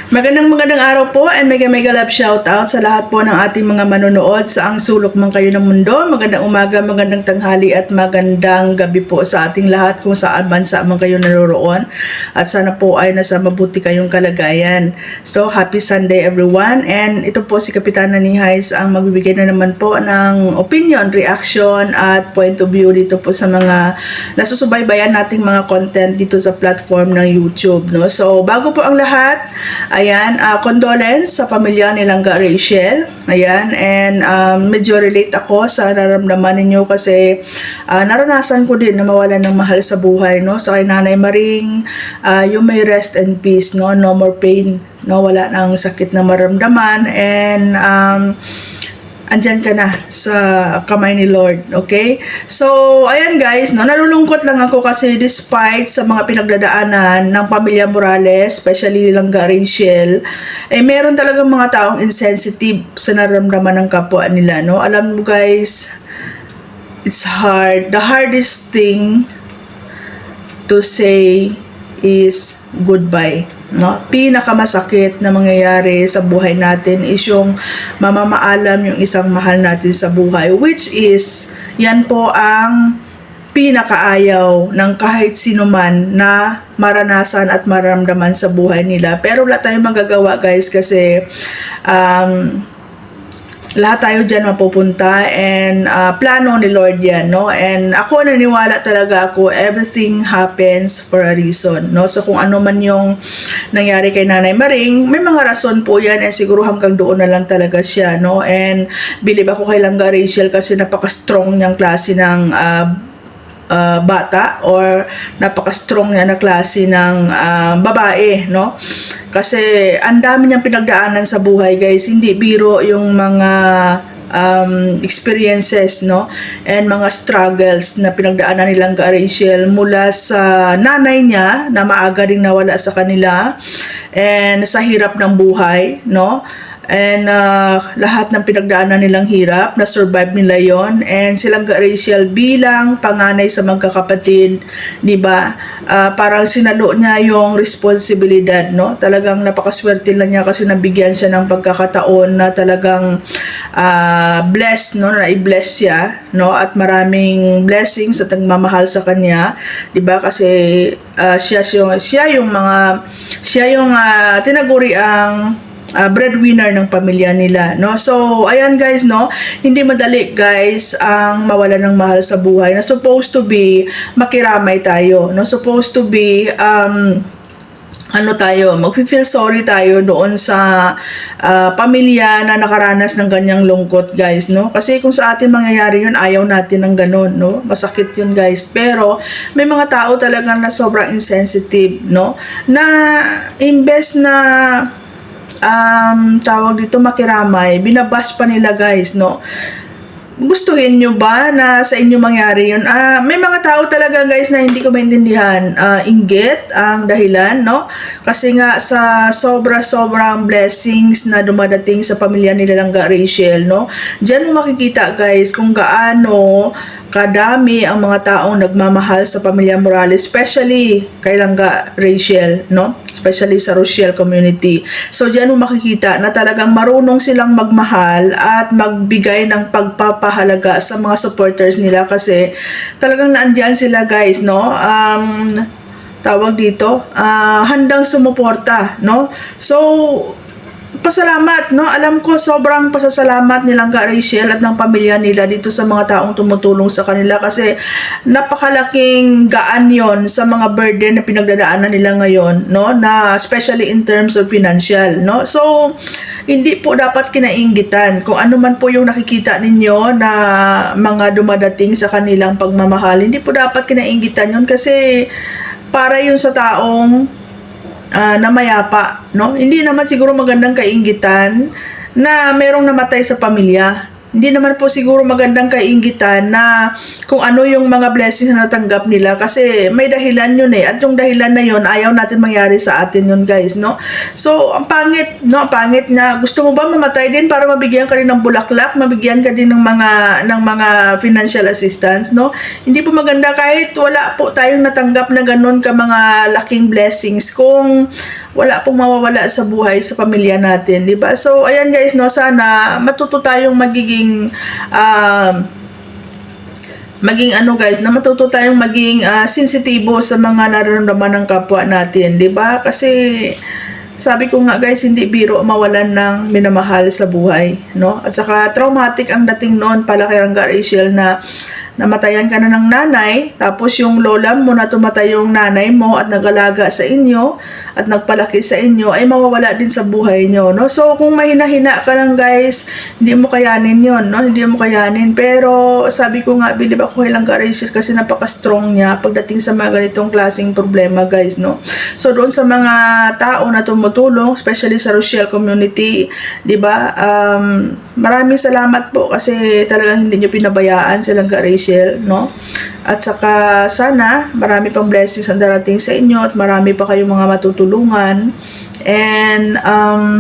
Magandang araw po and mega love shoutout sa lahat po ng ating mga manonood sa ang sulok man kayo ng mundo. Magandang umaga, magandang tanghali at magandang gabi po sa ating lahat kung saan bansa man kayo naroroon. At sana po ay nasa mabuti kayong kalagayan. So happy Sunday everyone, and ito po si Kapitana Nihays ang magbibigay na naman po ng opinion, reaction at point of view dito po sa mga nasusubaybayan nating mga content dito sa platform ng YouTube, no? So bago po ang lahat, ayan, condolence sa pamilya ni Langga Rachel. Ayan, and medyo relate ako sa nararamdaman ninyo kasi naranasan ko din na mawalan ng mahal sa buhay, no? So kay Nanay Maring, you may rest in peace, no? No more pain, no? Wala nang sakit na maramdaman, and andyan ka na sa kamay ni Lord, okay? So, ayan guys, no, nalulungkot lang ako kasi despite sa mga pinagdadaanan ng pamilya Morales, especially Langga Rachel, meron talagang mga taong insensitive sa nararamdaman ng kapwa nila, no? Alam mo guys, it's hard. The hardest thing to say is goodbye. No, pinakamasakit na mangyayari sa buhay natin is yung mamamaalam yung isang mahal natin sa buhay, which is yan po ang pinakaayaw ng kahit sino man na maranasan at maramdaman sa buhay nila. Pero wala tayong magagawa guys kasi lahat tayo dyan mapupunta, and plano ni Lord yan, no? And ako naniwala talaga ako, everything happens for a reason, no? So kung ano man yung nangyari kay Nanay Maring, may mga rason po yan, and siguro hanggang doon na lang talaga siya, no? And believe ako kay Langga Rachel kasi napaka-strong niyang klase ng bata, or napaka-strong niya na klase ng babae, no? Kasi ang dami niyang pinagdaanan sa buhay guys, hindi biro yung mga experiences, no? And mga struggles na pinagdaanan ni Langga Rachel mula sa nanay niya na maaga ring nawala sa kanila, and sa hirap ng buhay, no? And lahat ng pinagdaanan nilang hirap, na-survive nila yon, and si Langga Rachel bilang panganay sa magkakapatid, di ba? Parang sinalo niya yung responsibilidad, no? Talagang napakaswerte lang niya kasi nabigyan siya ng pagkakataon na talagang blessed, no? Na i-bless siya, no? At maraming blessings at nagmamahal sa kanya, di ba? Kasi siya yung tinaguri ang breadwinner ng pamilya nila, no? So ayan guys, no, hindi madali guys ang mawala ng mahal sa buhay, na supposed to be makiramay tayo, no? Supposed to be mag-feel sorry tayo doon sa pamilya na nakaranas ng ganyang lungkot guys, no? Kasi kung sa atin mangyayari yun, ayaw natin ng ganun, no? Masakit yun guys. Pero may mga tao talagang na sobrang insensitive, no? Na imbes na tawag dito makiramay, binabas pa nila guys, no? Gustuhin nyo ba na sa inyo mangyari yun? May mga tao talaga guys na hindi ko maintindihan. Inggit ang dahilan, no? Kasi nga sa sobrang blessings na dumadating sa pamilya nila Langga Rachel, no? Diyan mo makikita guys kung gaano kadami ang mga taong nagmamahal sa pamilya Morales, especially kay Langga Rachel, no? Especially sa Rochelle community. So diyan mo makikita na talagang marunong silang magmahal at magbigay ng pagpapahalaga sa mga supporters nila, kasi talagang naandiyan sila guys, no? Tawag dito, handang sumuporta, no? So pasalamat, no? Alam ko sobrang pasasalamat ni Langga Rachel at ng pamilya nila dito sa mga taong tumutulong sa kanila, kasi napakalaking gaan yon sa mga burden na pinagdadaanan nila ngayon, no? Na especially in terms of financial, no? So hindi po dapat kinainggitan kung ano man po yung nakikita ninyo na mga dumadating sa kanilang pagmamahal. Hindi po dapat kinainggitan yon, kasi para yun sa taong na mayapa, no? Hindi naman siguro magandang kainggitan na merong namatay sa pamilya. Hindi naman po siguro magandang kainggitan na kung ano yung mga blessings na natanggap nila, kasi may dahilan yun at yung dahilan na yun ayaw natin mangyari sa atin yun guys, no? So ang pangit, no? Ang pangit na gusto mo ba mamatay din para mabigyan ka rin ng bulaklak, mabigyan ka din ng mga financial assistance, no? Hindi po maganda kahit wala po tayong natanggap na ganun ka mga laking blessings, kung wala pong mawawala sa buhay sa pamilya natin, 'di ba? So ayan guys, no, sana matuto tayong magiging matuto tayong maging sensitibo sa mga nararamdaman ng kapwa natin, 'di ba? Kasi sabi ko nga guys, hindi biro mawalan ng minamahal sa buhay, no? At saka traumatic ang dating noon pala kay Rangga Rachel na namatayan ka na ng nanay, tapos yung lola mo na tumatay yung nanay mo at nag-alaga sa inyo at nagpalaki sa inyo ay mawawala din sa buhay nyo, no? So kung mahina-hina ka lang guys, hindi mo kayanin yon, no? Hindi mo kayanin. Pero sabi ko nga, bilib ako kay Rangga Rachel kasi napaka-strong niya pagdating sa mga ganitong klaseng problema guys, no? So doon sa mga tao na tumutulong, especially sa Rochelle community, 'di ba? Maraming salamat po kasi talagang hindi niyo pinabayaan si Rangga Rachel, no? At saka sana marami pang blessings ang darating sa inyo at marami pa kayong mga matutulungan. And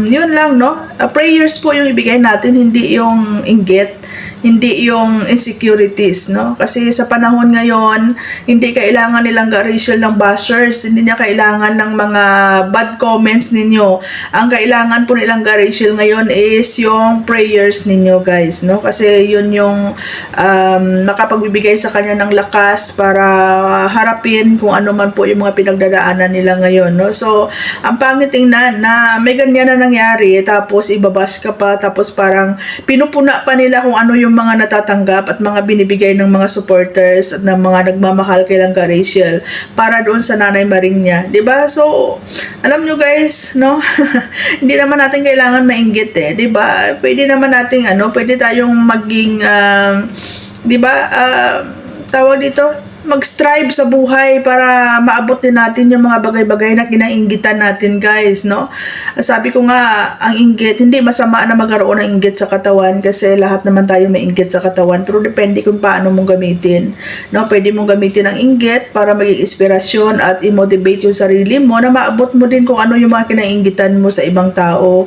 yun lang, no? Prayers po yung ibigay natin, hindi yung inggit, hindi yung insecurities, no? Kasi sa panahon ngayon, hindi kailangan nilang Rachel ng bashers, hindi niya kailangan ng mga bad comments ninyo. Ang kailangan po nilang Rachel ngayon is yung prayers ninyo guys, no? Kasi yun yung makapagbibigay sa kanya ng lakas para harapin kung ano man po yung mga pinagdadaanan nila ngayon, no? So ang pangit tingnan na may ganyan na nangyari, tapos ibabas ka pa, tapos parang pinupuna pa nila kung ano yung mga natatanggap at mga binibigay ng mga supporters at ng mga nagmamahal kay Rangga Rachel para doon sa nanay Maring niya, 'di ba? So alam nyo guys, no? Hindi naman natin kailangan mainggit, 'di ba? Pwede naman nating pwede tayong maging 'di ba? Tawag dito, mag-strive sa buhay para maabot din natin yung mga bagay-bagay na kinainggitan natin guys, no? Sabi ko nga, ang inggit, hindi masama na magkaroon ng inggit sa katawan kasi lahat naman tayo may inggit sa katawan, pero depende kung paano mong gamitin, no? Pwede mong gamitin ang inggit para maging inspirasyon at i-motivate yung sarili mo na maabot mo din kung ano yung mga kinainggitan mo sa ibang tao,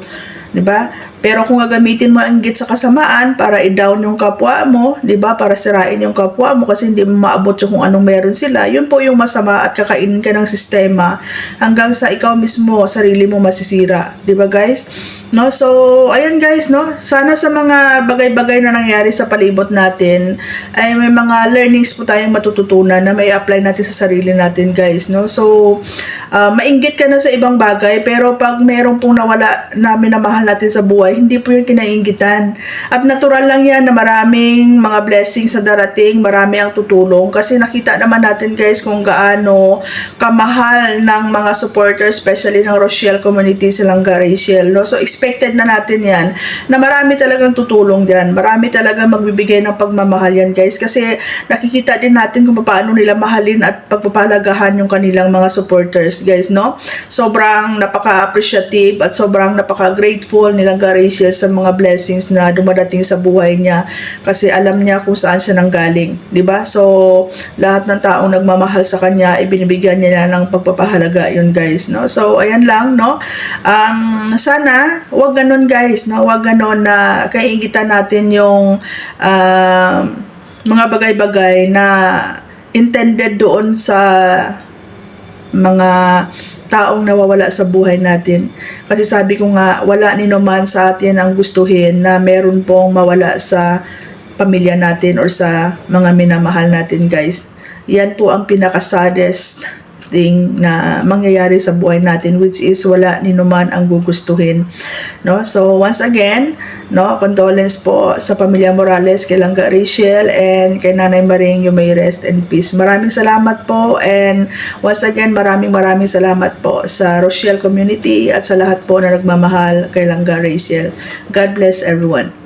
'di ba? Pero kung gagamitin mo ang inggit sa kasamaan para i-down yung kapwa mo, 'di ba? Para sirain yung kapwa mo kasi hindi mo maabot yung kung anong meron sila. Yun po yung masama at kakainin ka ng sistema hanggang sa ikaw mismo, sarili mo masisira, 'di ba guys? No? So, ayan guys, no? Sana sa mga bagay-bagay na nangyari sa palibot natin ay may mga learnings po tayong matututunan na may apply natin sa sarili natin guys, no? So, mainggit ka na sa ibang bagay pero pag meron pong nawala na minamahal natin sa buhay, hindi po yung kinainggitan. At natural lang yan na maraming mga blessings sa darating, marami ang tutulong kasi nakita naman natin guys kung gaano kamahal ng mga supporters, especially ng Rochelle community si Rangga Rachel, no? So expected na natin yan na marami talagang tutulong dyan, marami talagang magbibigay ng pagmamahal yan guys kasi nakikita din natin kung paano nila mahalin at pagpapalagahan yung kanilang mga supporters guys, no? Sobrang napaka-appreciative at sobrang napaka-grateful ni Rangga Rachel sa mga blessings na dumadating sa buhay niya kasi alam niya kung saan siya nanggaling, 'di ba? So lahat ng taong nagmamahal sa kanya ibinibigyan niya ng pagpapahalaga yun guys, no? So ayan lang, no? Sana wag ganon guys, no? Wag ganon na kaiingitan natin yung mga bagay-bagay na intended doon sa mga taong nawawala sa buhay natin. Kasi sabi ko nga, wala ni naman sa atin ang gustuhin na meron pong mawala sa pamilya natin or sa mga minamahal natin guys. Yan po ang pinaka-saddest thing na mangyayari sa buhay natin, which is wala ni naman ang gugustuhin, no? So once again, no, condolence po sa pamilya Morales, kay Rangga Rachel and kay Nanay Maring, you may rest in peace. Maraming salamat po, and once again maraming salamat po sa Rochelle community at sa lahat po na nagmamahal kay Rangga Rachel. God bless everyone.